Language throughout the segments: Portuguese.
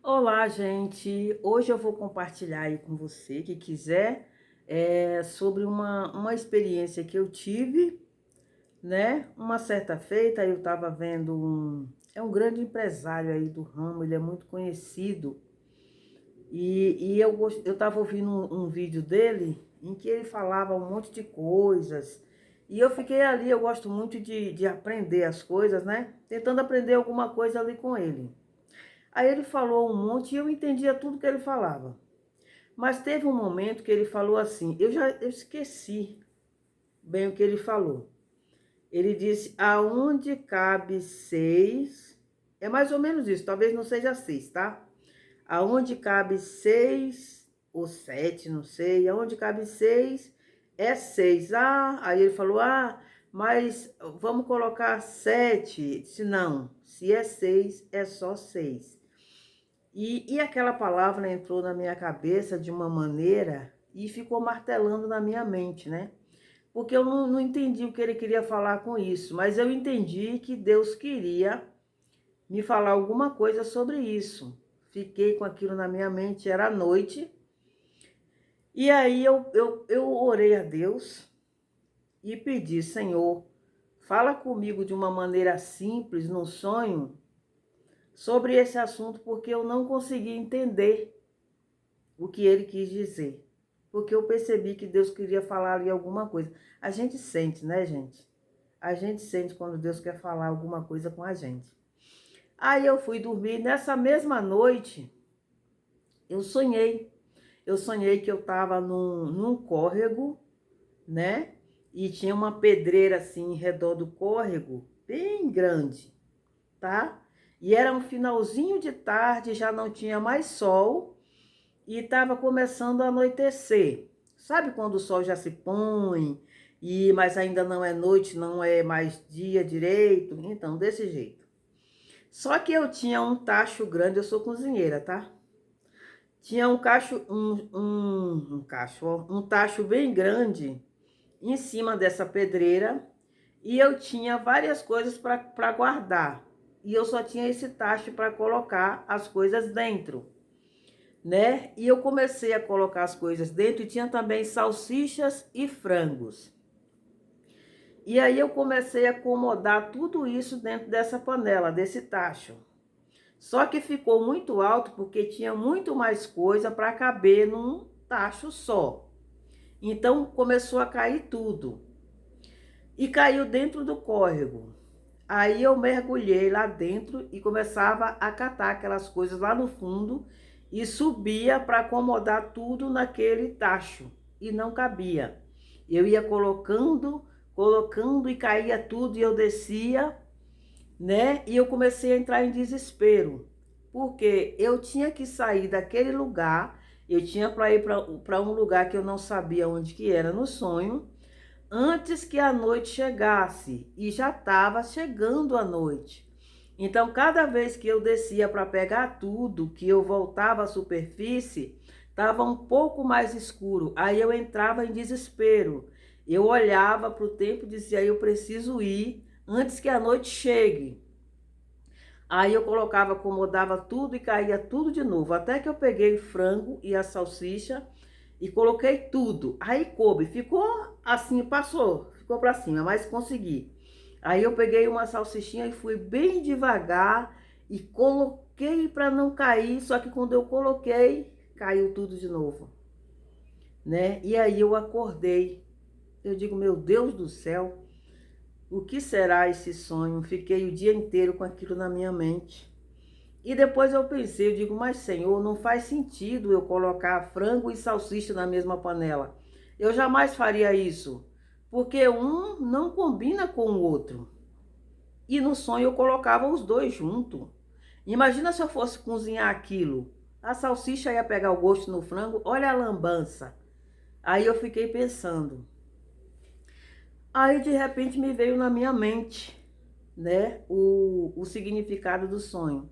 Olá, gente! Hoje eu vou compartilhar aí com você que quiser sobre uma experiência que eu tive, né? Uma certa feita eu estava vendo um grande empresário aí do ramo, ele é muito conhecido e eu estava ouvindo um vídeo dele em que ele falava um monte de coisas e eu fiquei ali, eu gosto muito de aprender as coisas, né? Tentando aprender alguma coisa ali com ele. Aí ele falou um monte e eu entendia tudo que ele falava. Mas teve um momento que ele falou assim, eu esqueci bem o que ele falou. Ele disse, aonde cabe seis, é mais ou menos isso, talvez não seja seis, tá? Aonde cabe seis ou sete, não sei, aonde cabe seis é seis. Aí ele falou, mas vamos colocar sete. Se não, se é seis, é só seis. E aquela palavra entrou na minha cabeça de uma maneira e ficou martelando na minha mente, né? Porque eu não entendi o que ele queria falar com isso, mas eu entendi que Deus queria me falar alguma coisa sobre isso. Fiquei com aquilo na minha mente, era noite, e aí eu orei a Deus e pedi, Senhor, fala comigo de uma maneira simples, no sonho, sobre esse assunto, porque eu não consegui entender o que ele quis dizer. Porque eu percebi que Deus queria falar ali alguma coisa. A gente sente, né, gente? A gente sente quando Deus quer falar alguma coisa com a gente. Aí eu fui dormir. Nessa mesma noite, eu sonhei. Eu sonhei que eu estava num córrego, né? E tinha uma pedreira assim em redor do córrego, bem grande, tá? E era um finalzinho de tarde, já não tinha mais sol. E estava começando a anoitecer. Sabe quando o sol já se põe, mas ainda não é noite, não é mais dia direito? Então, desse jeito. Só que eu tinha um tacho grande, eu sou cozinheira, tá? Tinha um cacho, um tacho bem grande em cima dessa pedreira e eu tinha várias coisas para guardar. E eu só tinha esse tacho para colocar as coisas dentro, né? E eu comecei a colocar as coisas dentro e tinha também salsichas e frangos. E aí eu comecei a acomodar tudo isso dentro dessa panela, desse tacho. Só que ficou muito alto porque tinha muito mais coisa para caber num tacho só. Então começou a cair tudo. E caiu dentro do córrego. Aí eu mergulhei lá dentro e começava a catar aquelas coisas lá no fundo e subia para acomodar tudo naquele tacho e não cabia. Eu ia colocando, colocando e caía tudo e eu descia, né? E eu comecei a entrar em desespero, porque eu tinha que sair daquele lugar, eu tinha para ir para um lugar que eu não sabia onde que era no sonho, antes que a noite chegasse, e já estava chegando a noite. Então, cada vez que eu descia para pegar tudo, que eu voltava à superfície, estava um pouco mais escuro. Aí eu entrava em desespero. Eu olhava para o tempo e dizia, eu preciso ir antes que a noite chegue. Aí eu colocava, acomodava tudo e caía tudo de novo. Até que eu peguei o frango e a salsicha e coloquei tudo. Aí coube, ficou assim, passou, ficou para cima, mas consegui. Aí eu peguei uma salsichinha e fui bem devagar e coloquei para não cair, só que quando eu coloquei, caiu tudo de novo, né? E aí eu acordei. Eu digo, meu Deus do céu, o que será esse sonho? Fiquei o dia inteiro com aquilo na minha mente. E depois eu pensei, eu digo, mas Senhor, não faz sentido eu colocar frango e salsicha na mesma panela. Eu jamais faria isso, porque um não combina com o outro. E no sonho eu colocava os dois juntos. Imagina se eu fosse cozinhar aquilo. A salsicha ia pegar o gosto no frango, olha a lambança. Aí eu fiquei pensando. Aí de repente me veio na minha mente, né, o significado do sonho.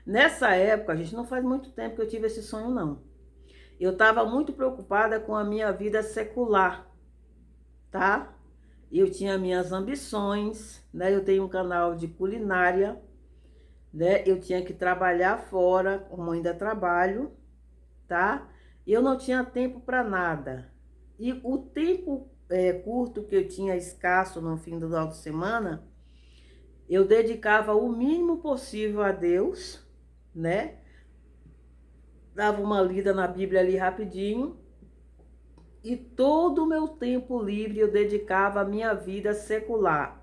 Nessa época, a gente não faz muito tempo que eu tive esse sonho, não. Eu estava muito preocupada com a minha vida secular, tá? Eu tinha minhas ambições, né? Eu tenho um canal de culinária né? Eu tinha que trabalhar fora, como ainda trabalho, tá? Eu não tinha tempo para nada. E o tempo curto que eu tinha, escasso no fim do final de semana, eu dedicava o mínimo possível a Deus, né? Dava uma lida na Bíblia ali rapidinho. E todo o meu tempo livre eu dedicava à minha vida secular,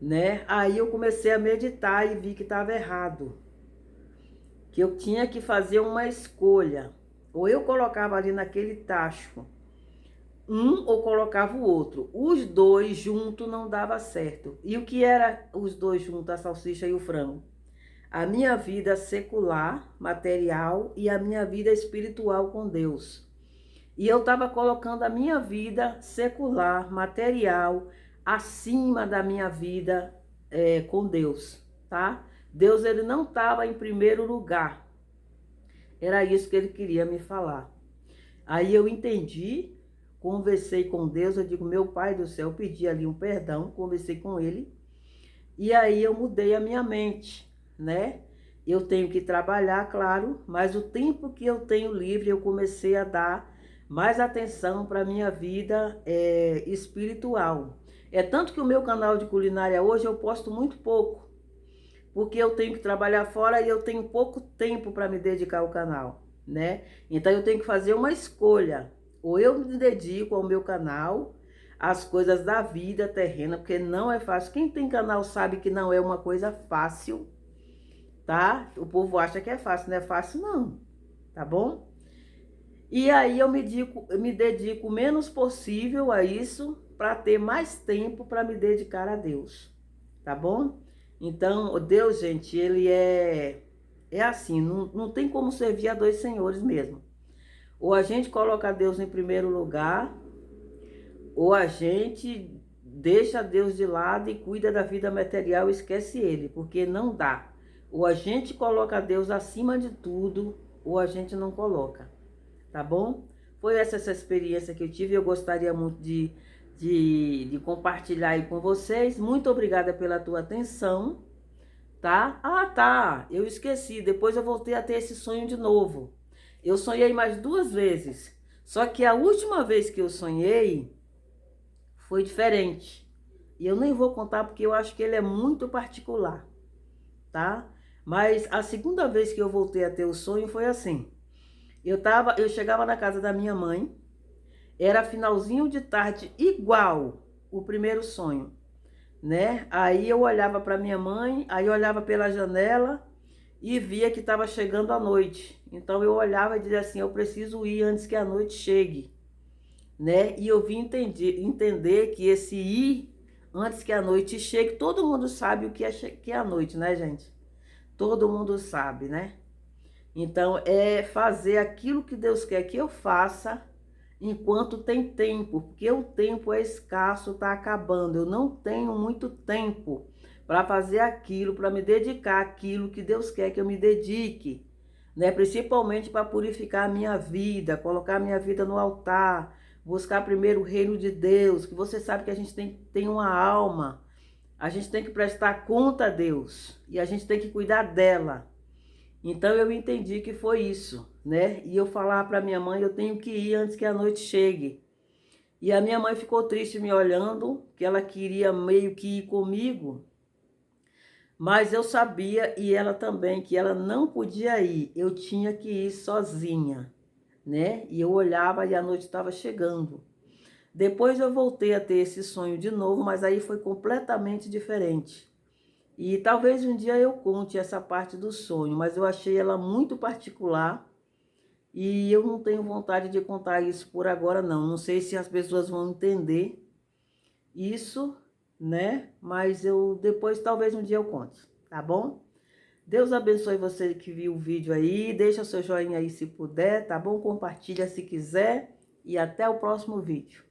né? Aí eu comecei a meditar e vi que estava errado, que eu tinha que fazer uma escolha. Ou eu colocava ali naquele tacho ou colocava o outro. Os dois juntos não dava certo. E o que era os dois juntos, a salsicha e o frango? A minha vida secular, material, e a minha vida espiritual com Deus. E eu estava colocando a minha vida secular, material, acima da minha vida com Deus, tá? Deus, ele não estava em primeiro lugar. Era isso que ele queria me falar. Aí eu entendi, conversei com Deus, eu digo, meu Pai do céu, pedi ali um perdão, conversei com ele, e aí eu mudei a minha mente, né? Eu tenho que trabalhar, claro, mas o tempo que eu tenho livre, eu comecei a dar mais atenção para a minha vida espiritual. É tanto que o meu canal de culinária hoje eu posto muito pouco, porque eu tenho que trabalhar fora e eu tenho pouco tempo para me dedicar ao canal, né? Então eu tenho que fazer uma escolha. Ou eu me dedico ao meu canal, às coisas da vida terrena, porque não é fácil. Quem tem canal sabe que não é uma coisa fácil, tá? O povo acha que é fácil, não é fácil não, tá bom? E aí eu me dedico o menos possível a isso, para ter mais tempo para me dedicar a Deus, tá bom? Então, Deus, gente, ele é assim, não tem como servir a dois senhores mesmo. Ou a gente coloca Deus em primeiro lugar, ou a gente deixa Deus de lado e cuida da vida material e esquece ele, porque não dá. Ou a gente coloca Deus acima de tudo, ou a gente não coloca, tá bom? Foi essa experiência que eu tive, eu gostaria muito de compartilhar aí com vocês. Muito obrigada pela tua atenção, tá? Ah, tá, eu esqueci, depois eu voltei a ter esse sonho de novo. Eu sonhei mais 2 vezes, só que a última vez que eu sonhei foi diferente. E eu nem vou contar porque eu acho que ele é muito particular, tá? Mas a segunda vez que eu voltei a ter o sonho foi assim. Eu chegava na casa da minha mãe, era finalzinho de tarde, igual o primeiro sonho, né? Aí eu olhava para minha mãe, aí eu olhava pela janela e via que estava chegando a noite. Então eu olhava e dizia assim, eu preciso ir antes que a noite chegue, né? E eu vim entender que esse ir antes que a noite chegue, todo mundo sabe o que é a noite, né, gente? Todo mundo sabe, né? Então, é fazer aquilo que Deus quer que eu faça enquanto tem tempo, porque o tempo é escasso, está acabando. Eu não tenho muito tempo para fazer aquilo, para me dedicar àquilo que Deus quer que eu me dedique, né? Principalmente para purificar a minha vida, colocar a minha vida no altar, buscar primeiro o reino de Deus, que você sabe que a gente tem uma alma, a gente tem que prestar conta a Deus e a gente tem que cuidar dela. Então eu entendi que foi isso, né? E eu falava para minha mãe, eu tenho que ir antes que a noite chegue. E a minha mãe ficou triste me olhando, que ela queria meio que ir comigo, mas eu sabia, e ela também, que ela não podia ir, eu tinha que ir sozinha, né? E eu olhava e a noite estava chegando. Depois eu voltei a ter esse sonho de novo, mas aí foi completamente diferente. E talvez um dia eu conte essa parte do sonho, mas eu achei ela muito particular e eu não tenho vontade de contar isso por agora não. Não sei se as pessoas vão entender isso, né? Mas eu depois talvez um dia eu conte, tá bom? Deus abençoe você que viu o vídeo aí, deixa seu joinha aí se puder, tá bom? Compartilha se quiser e até o próximo vídeo.